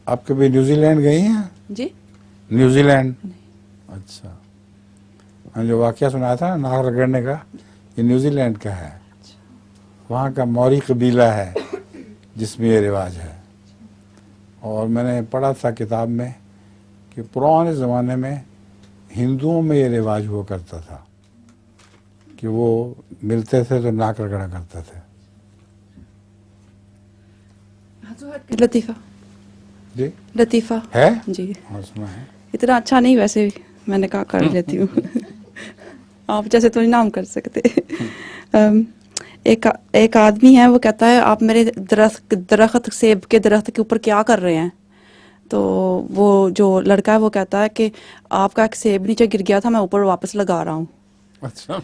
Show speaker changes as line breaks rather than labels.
آپ کبھی New Zealand گئی ہیں؟
جی
نیوزی لینڈ؟ اچھا، ہم جو واقعہ سنایا تھا نا ناک رگڑنے کا، یہ نیوزی لینڈ کا ہے. وہاں کا موری قبیلہ ہے جس میں یہ رواج ہے. اور میں نے پڑھا تھا کتاب میں کہ پرانے زمانے میں ہندوؤں میں یہ رواج ہوا کرتا تھا کہ وہ ملتے تھے تو ناک رگڑا کرتے تھے.
لطیفہ
جی
لطیفہ
ہے؟
جی،
ہاں سنا ہے.
اتنا اچھا نہیں ویسے میں نے کہا کر لیتی ہوں. آپ جیسے تو نہیں نام کر سکتے. ایک آدمی ہے، وہ کہتا ہے آپ میرے درخت سیب کے درخت کے اوپر کیا کر رہے ہیں؟ تو وہ جو لڑکا ہے وہ کہتا ہے کہ آپ کا ایک سیب نیچے گر گیا تھا، میں اوپر واپس لگا رہا ہوں.
اچھا